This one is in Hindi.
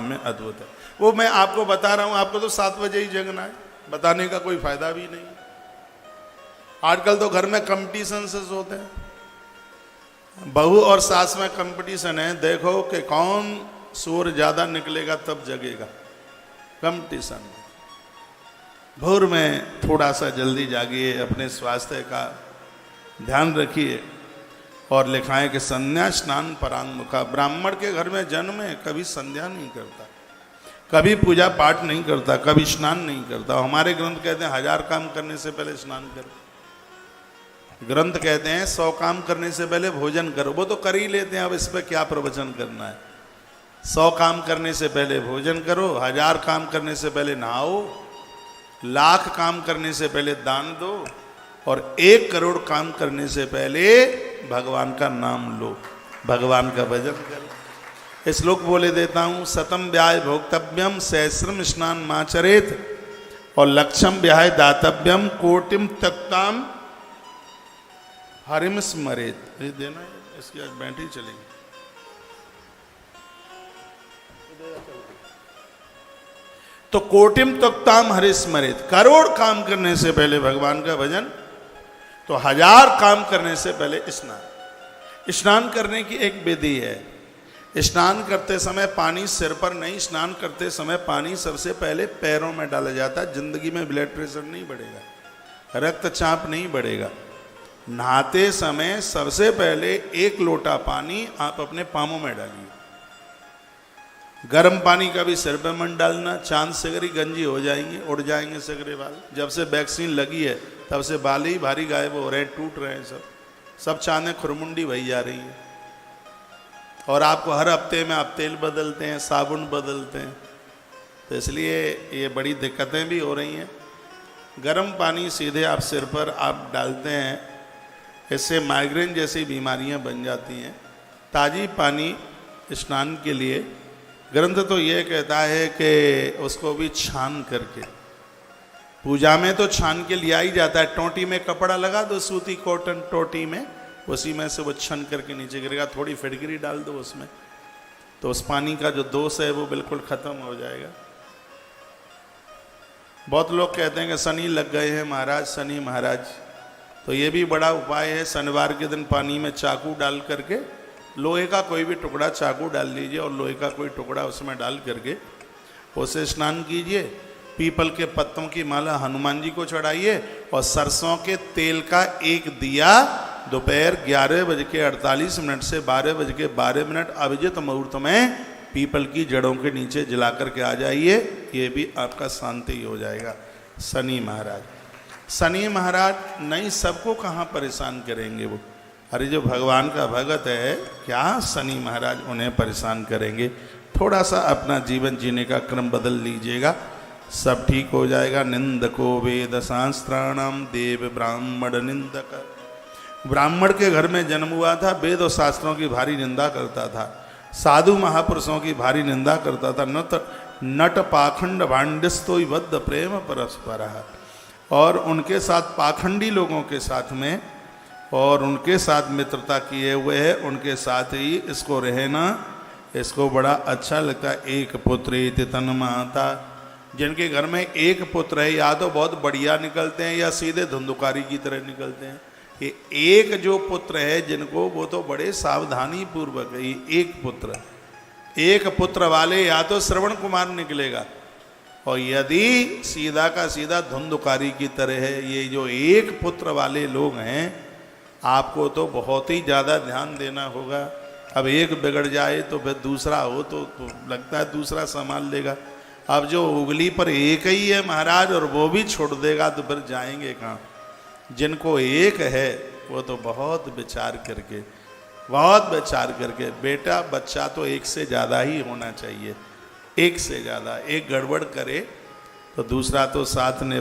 में अद्भुत है। वो मैं आपको बता रहा हूं, आपको तो 7 बजे ही जगना है, बताने का कोई फायदा भी नहीं। आजकल तो घर में कंपटीशन से होते हैं, बहू और सास में कंपटीशन है, देखो कि कौन सूर ज्यादा निकलेगा तब जगेगा। कंपटीशन। भोर में थोड़ा सा जल्दी जागिए, अपने स्वास्थ्य का ध्यान रखिए। और लिखाएं कि संध्या स्नान परांगमुखा, ब्राह्मण के घर में जन्म है, कभी संध्या नहीं करता, कभी पूजा पाठ नहीं करता, कभी स्नान नहीं करता। हमारे ग्रंथ कहते हैं 1000 काम करने से पहले स्नान करो। ग्रंथ कहते हैं 100 काम करने से पहले भोजन करो। वो तो कर ही लेते हैं, अब इस पर क्या प्रवचन करना है। 100 काम करने से पहले भोजन करो, 1000 काम करने से पहले नहाओ, 1,00,000 काम करने से पहले दान दो, और 1 करोड़ काम करने से पहले भगवान का नाम लो, भगवान का भजन करो। श्लोक बोले देता हूं, शतम व्याय भोक्तव्यम सहस्रम स्नान माचरेत, और लक्षम व्याय दातव्यम कोटिम तक्ताम हरिम स्मरेत। ये देना है, इसकी आज बैटरी चलेगी। तो कोटिम तक्ताम हरि स्मरेत, करोड़ काम करने से पहले भगवान का भजन, तो 1000 काम करने से पहले स्नान। स्नान करने की एक विधि है। स्नान करते समय पानी सिर पर नहीं, स्नान करते समय पानी सबसे पहले पैरों में डाला जाता है। जिंदगी में ब्लड प्रेशर नहीं बढ़ेगा, रक्तचाप नहीं बढ़ेगा। नहाते समय सबसे पहले 1 लोटा पानी आप अपने पांवों में डालिए। गर्म पानी का भी सिर पे मन डालना, चांद सगरी गंजी हो जाएंगे, उड़ जाएंगे सगरे बाल। जब से वैक्सीन लगी है तब से बाल ही भारी गायब हो रहे हैं, टूट रहे हैं, सब चांदें खुरमुंडी भई जा रही हैं। और आपको हर हफ्ते में आप तेल बदलते हैं, साबुन बदलते हैं, तो इसलिए ये बड़ी दिक्कतें भी हो रही हैं। गर्म पानी सीधे आप सिर पर आप डालते हैं, इससे माइग्रेन जैसी बीमारियां बन जाती हैं। ताज़ी पानी स्नान के लिए ग्रंथ तो ये कहता है कि उसको भी छान करके, पूजा में तो छान के लिया ही जाता है। टोटी में कपड़ा लगा दो, सूती कॉटन टोटी में, उसी में से वो छन करके नीचे गिरेगा। थोड़ी फिटकरी डाल दो उसमें, तो उस पानी का जो दोष है वो बिल्कुल खत्म हो जाएगा। बहुत लोग कहते हैं कि शनि लग गए हैं महाराज, शनि महाराज, तो ये भी बड़ा उपाय है। शनिवार के दिन पानी में चाकू डाल करके, लोहे का कोई भी टुकड़ा चाकू डाल लीजिए और लोहे का कोई टुकड़ा उसमें डाल करके उसे स्नान कीजिए। पीपल के पत्तों की माला हनुमान जी को चढ़ाइए, और सरसों के तेल का 1 दिया दोपहर 11:48 से 12:12 अभिजित मुहूर्त में पीपल की जड़ों के नीचे जला करके आ जाइए। ये भी आपका शांति हो जाएगा। शनि महाराज, शनि महाराज नहीं, सबको कहाँ परेशान करेंगे वो। अरे जो भगवान का भगत है, क्या शनि महाराज उन्हें परेशान करेंगे। थोड़ा सा अपना जीवन जीने का क्रम बदल लीजिएगा, सब ठीक हो जाएगा। निंदको वेद शास्त्राणाम देव ब्राह्मण निंदक, ब्राह्मण के घर में जन्म हुआ था, वेद और शास्त्रों की भारी निंदा करता था, साधु महापुरुषों की भारी निंदा करता था। नट पाखंड भांडस्तो बद्ध प्रेम परस्पर, और उनके साथ पाखंडी लोगों के साथ में और उनके साथ मित्रता किए हुए है, उनके साथ ही इसको रहना इसको बड़ा अच्छा लगता है। एक पुत्र तन माता, जिनके घर में 1 पुत्र है, या तो बहुत बढ़िया निकलते हैं या सीधे धुंधुकारी की तरह निकलते हैं। ये 1 जो पुत्र है जिनको, वो तो बड़े सावधानी पूर्वक है। ये 1 पुत्र वाले या तो श्रवण कुमार निकलेगा, और यदि सीधा का सीधा धुंधुकारी की तरह है। ये जो 1 पुत्र वाले लोग हैं, आपको तो बहुत ही ज़्यादा ध्यान देना होगा। अब 1 बिगड़ जाए तो फिर दूसरा हो तो लगता है दूसरा संभाल लेगा। अब जो उंगली पर 1 ही है महाराज, और वो भी छोड़ देगा, तो फिर जाएंगे कहाँ। जिनको 1 है वो तो बहुत विचार करके, बेटा बच्चा तो 1 से ज़्यादा ही होना चाहिए, 1 से ज़्यादा। एक गड़बड़ करे तो दूसरा तो साथ ने